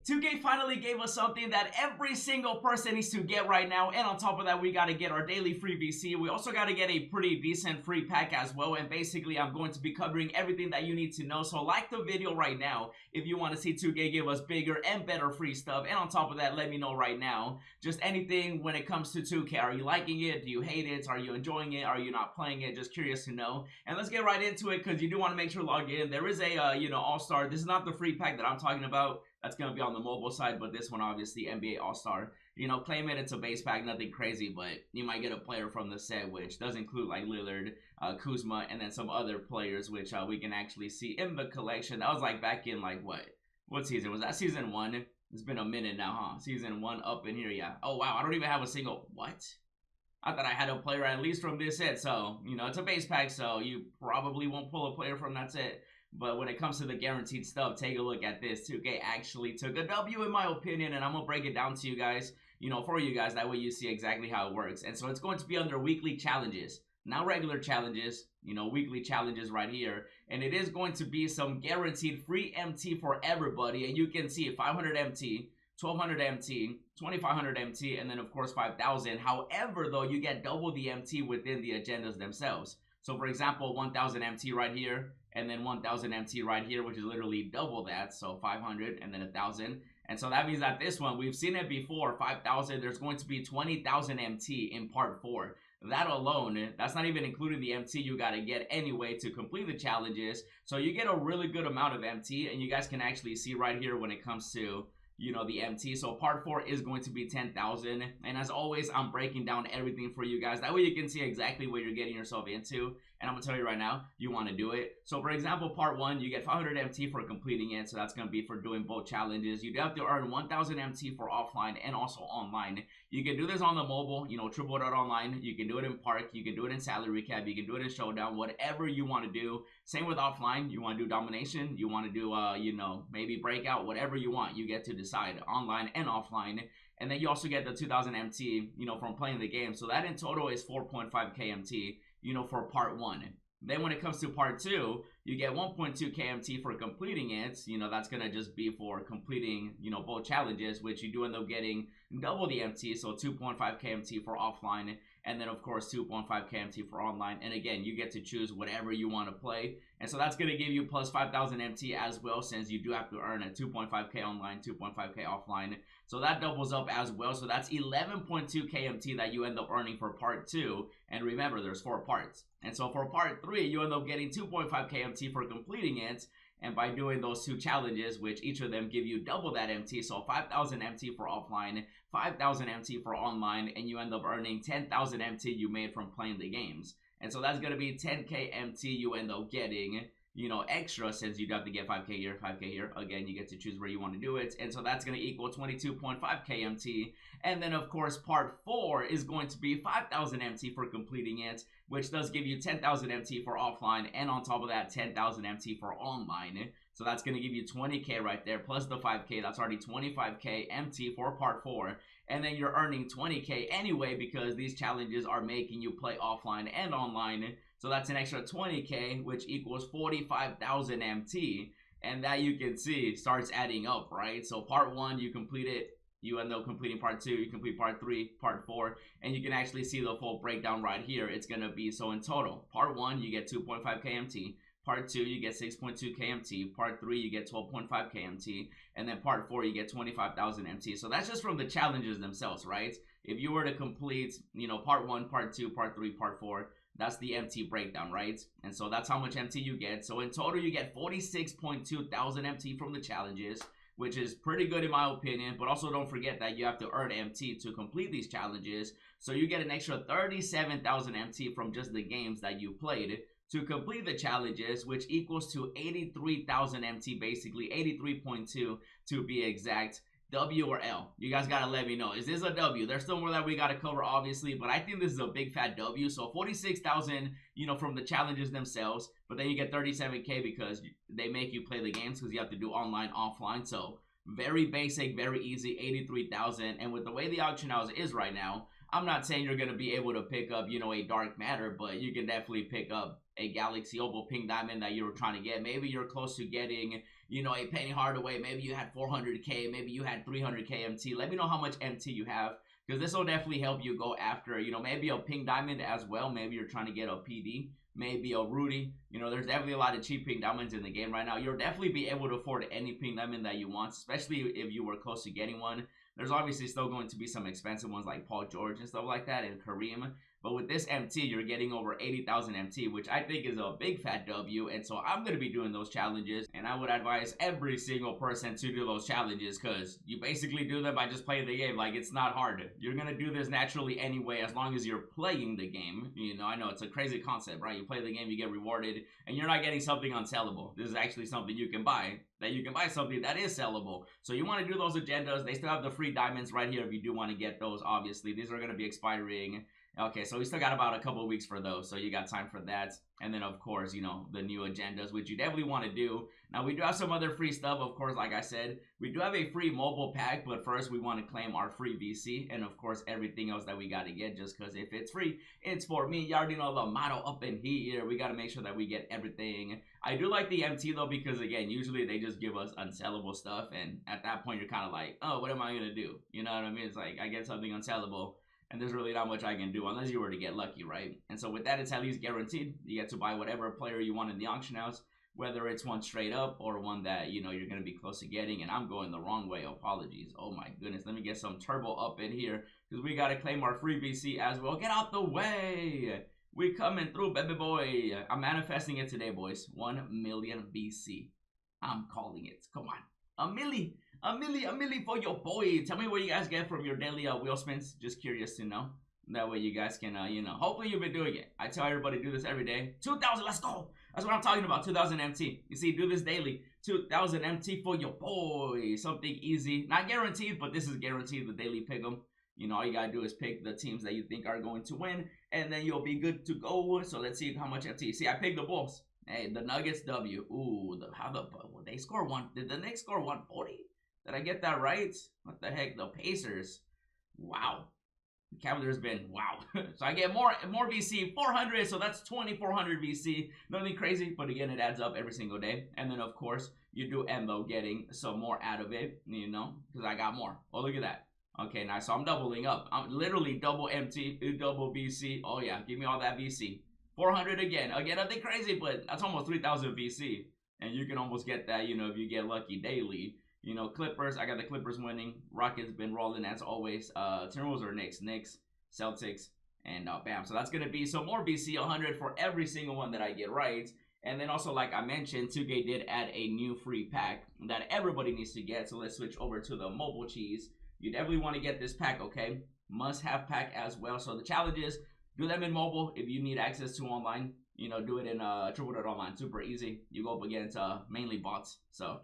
2K finally gave us something that every single person needs to get right now, and on top of that, we got to get our daily free VC. We also got to get a pretty decent free pack as well, and basically, I'm going to be covering everything that you need to know, so like the video right now if you want to see 2K give us bigger and better free stuff, and on top of that, let me know right now, just anything when it comes to 2K. Are you liking it? Do you hate it? Are you enjoying it? Are you not playing it? Just curious to know, and let's get right into it, because you do want to make sure to log in. There is a, All-Star. This is not the free pack that I'm talking about. That's going to be on the mobile side, but this one, obviously, NBA All-Star. Claim it, it's a base pack, nothing crazy, but you might get a player from the set, which does include, like, Lillard, Kuzma, and then some other players, which we can actually see in the collection. That was, like, back in, like, what season? Was that season 1? It's been a minute now, huh? Season 1 up in here, yeah. Oh, wow, I don't even have a single, what? I thought I had a player at least from this set, so, it's a base pack, so you probably won't pull a player from that set. But when it comes to the guaranteed stuff, take a look at this. 2K actually took a W in my opinion, and I'm going to break it down to you guys, for you guys. That way you see exactly how it works. And so it's going to be under weekly challenges. Not regular challenges, weekly challenges right here. And it is going to be some guaranteed free MT for everybody. And you can see 500 MT, 1200 MT, 2500 MT, and then of course 5000. However, though, you get double the MT within the agendas themselves. So for example, 1000 MT right here, and then 1000 MT right here, which is literally double that, so 500 and then 1000. And so that means that this one, we've seen it before, 5000, there's going to be 20,000 MT in part 4. That alone, that's not even including the MT you got to get anyway to complete the challenges. So you get a really good amount of MT, and you guys can actually see right here when it comes to the MT. So part 4 is going to be 10,000, and as always, I'm breaking down everything for you guys. That way you can see exactly what you're getting yourself into, and I'm gonna tell you right now, you want to do it. So for example, part 1, you get 500 MT for completing it, so that's gonna be for doing both challenges. You do have to earn 1000 MT for offline and also online. You can do this on the mobile, triple dot online. You can do it in park, you can do it in salary cap, you can do it in showdown, whatever you want to do. Same with offline. You want to do domination, you want to do maybe breakout, whatever you want, you get to decide, online and offline. And then you also get the 2000 MT from playing the game. So that in total is 4.5k MT for part 1. Then when it comes to part 2, you get 1.2 KMT for completing it. That's going to just be for completing, both challenges, which you do end up getting double the MT, so 2.5 KMT for offline, and then of course 2.5 KMT for online. And again, you get to choose whatever you want to play. And so that's going to give you plus 5,000 MT as well, since you do have to earn a 2.5k online, 2.5k offline. So that doubles up as well. So that's 11.2 KMT that you end up earning for part 2. And remember, there's 4 parts. And so for part 3, you end up getting 2.5 KMT for completing it. And by doing those 2 challenges, which each of them give you double that MT, so 5,000 MT for offline, 5,000 MT for online, and you end up earning 10,000 MT you made from playing the games. And so that's going to be 10k MT you end up getting, extra, since you do have to get 5k here, 5k here. Again, you get to choose where you want to do it. And so that's going to equal 22.5k MT. And then, of course, part 4 is going to be 5,000 MT for completing it, which does give you 10,000 MT for offline, and on top of that, 10,000 MT for online. So that's going to give you 20k right there, plus the 5k. That's already 25k MT for part 4. And then you're earning 20k anyway, because these challenges are making you play offline and online. So that's an extra 20k, which equals 45,000 MT. And that, you can see, starts adding up, right? So part 1, you complete it. You end up completing part 2, you complete part 3, part 4, and you can actually see the full breakdown right here. It's going to be, so in total, part 1, you get 2.5 KMT. Part 2, you get 6.2 KMT. Part 3, you get 12.5 KMT. And then part 4, you get 25,000 MT. So that's just from the challenges themselves, right? If you were to complete, part 1, part 2, part 3, part 4, that's the MT breakdown, right? And so that's how much MT you get. So in total, you get 46.2 thousand MT from the challenges, which is pretty good in my opinion. But also don't forget that you have to earn MT to complete these challenges. So you get an extra 37,000 MT from just the games that you played to complete the challenges, which equals to 83,000 MT, basically 83.2 to be exact. W or L? You guys gotta let me know. Is this a W? There's still more that we gotta cover, obviously, but I think this is a big fat W. So 46,000, from the challenges themselves, but then you get 37k because they make you play the games, because you have to do online, offline. So very basic, very easy, 83,000. And with the way the auction house is right now, I'm not saying you're gonna be able to pick up, a dark matter, but you can definitely pick up a Galaxy Opal Pink Diamond that you were trying to get. Maybe you're close to getting, you know, a Penny Hardaway, maybe you had 400k, maybe you had 300k MT. Let me know how much MT you have, because this will definitely help you go after, you know, maybe a pink diamond as well. Maybe you're trying to get a PD, maybe a Rudy. You know, there's definitely a lot of cheap pink diamonds in the game right now. You'll definitely be able to afford any pink diamond that you want, especially if you were close to getting one. There's obviously still going to be some expensive ones like Paul George and stuff like that, and Kareem. But with this MT, you're getting over 80,000 MT, which I think is a big fat W. And so I'm going to be doing those challenges. And I would advise every single person to do those challenges, because you basically do them by just playing the game. Like, it's not hard. You're going to do this naturally anyway, as long as you're playing the game. You know, I know it's a crazy concept, right? You play the game, you get rewarded, and you're not getting something unsellable. This is actually something you can buy. That you can buy something that is sellable. So you want to do those agendas. They still have the free diamonds right here if you do want to get those. Obviously, these are going to be expiring. Okay, so we still got about a couple of weeks for those, so you got time for that. And then, of course, you know, the new agendas, which you definitely want to do. Now, we do have some other free stuff, of course, like I said. We do have a free mobile pack, but first we want to claim our free VC. And, of course, everything else that we got to get, just because if it's free, it's for me. You already know the motto up in here. We got to make sure that we get everything. I do like the MT, though, because, again, usually they just give us unsellable stuff. And at that point, you're kind of like, oh, what am I going to do? You know what I mean? It's like, I get something unsellable, and there's really not much I can do unless you were to get lucky, right? And so with that, it's at least guaranteed. You get to buy whatever player you want in the auction house, whether it's one straight up or one that, you know, you're going to be close to getting. And I'm going the wrong way. Apologies. Oh, my goodness. Let me get some turbo up in here, because we got to claim our free VC as well. Get out the way. We coming through, baby boy. I'm manifesting it today, boys. 1 million VC. I'm calling it. Come on. A milli for your boy. Tell me what you guys get from your daily wheel spins. Just curious to know. That way you guys can, you know, hopefully you've been doing it. I tell everybody do this every day. 2,000, let's go. That's what I'm talking about, 2,000 MT. You see, do this daily. 2,000 MT for your boy. Something easy. Not guaranteed, but this is guaranteed, the daily pick 'em. You know, all you gotta do is pick the teams that you think are going to win, and then you'll be good to go. So let's see how much MT. See, I picked the Bulls. Hey, the Nuggets W. Ooh, they score one. Did the Knicks score 140? Did I get that right? What the heck? The Pacers. Wow. The Cavaliers been wow. So I get more VC, 400. So that's 2,400 VC. Nothing crazy, but again, it adds up every single day. And then of course you do end though getting some more out of it, you know, because I got more. Oh, look at that. Okay, nice. So I'm doubling up. I'm literally double MT, double VC. Oh yeah, give me all that VC. 400 again. Again, nothing crazy, but that's almost 3,000 VC. And you can almost get that, you know, if you get lucky daily. You know, Clippers, I got the Clippers winning. Rockets been rolling as always. Timberwolves or Knicks, Celtics, and bam. So that's going to be some more VC, 100 for every single one that I get right. And then also, like I mentioned, 2K did add a new free pack that everybody needs to get. So let's switch over to the mobile cheese. You definitely want to get this pack, okay? Must have pack as well. So the challenge is, do them in mobile. If you need access to online, you know, do it in triple.online. Super easy. You go up against mainly bots. So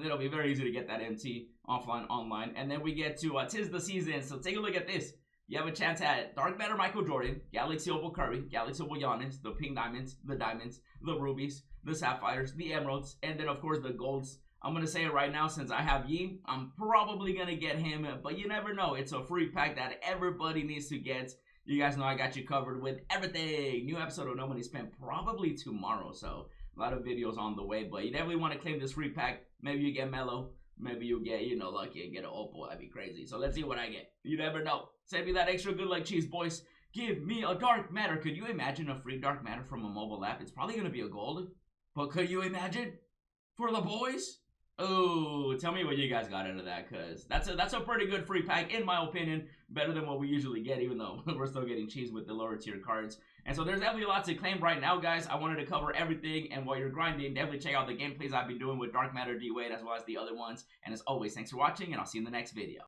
it'll be very easy to get that MT offline, online. And then we get to 'tis the season. So take a look at this. You have a chance at Dark Matter Michael Jordan, Galaxy Opal Curry, Galaxy Opal Giannis, the pink diamonds, the rubies, the sapphires, the emeralds, and then of course the golds. I'm going to say it right now, since I have Yi, I'm probably going to get him, but you never know. It's a free pack that everybody needs to get. You guys know I got you covered with everything. New episode of No Money Spent probably tomorrow, so a lot of videos on the way. But you definitely want to claim this free pack. Maybe you get Mellow. Maybe you get, you know, lucky and get an Opal. That'd be crazy. So let's see what I get. You never know. Send me that extra good luck cheese, boys. Give me a Dark Matter. Could you imagine a free Dark Matter from a mobile app? It's probably going to be a gold. But could you imagine? For the boys? Oh, tell me what you guys got out of that, because that's a pretty good free pack, in my opinion. Better than what we usually get, even though we're still getting cheese with the lower tier cards. And so there's definitely a lot to claim right now, guys. I wanted to cover everything, and while you're grinding, definitely check out the gameplays I've been doing with Dark Matter, D-Wade, as well as the other ones. And as always, thanks for watching, and I'll see you in the next video.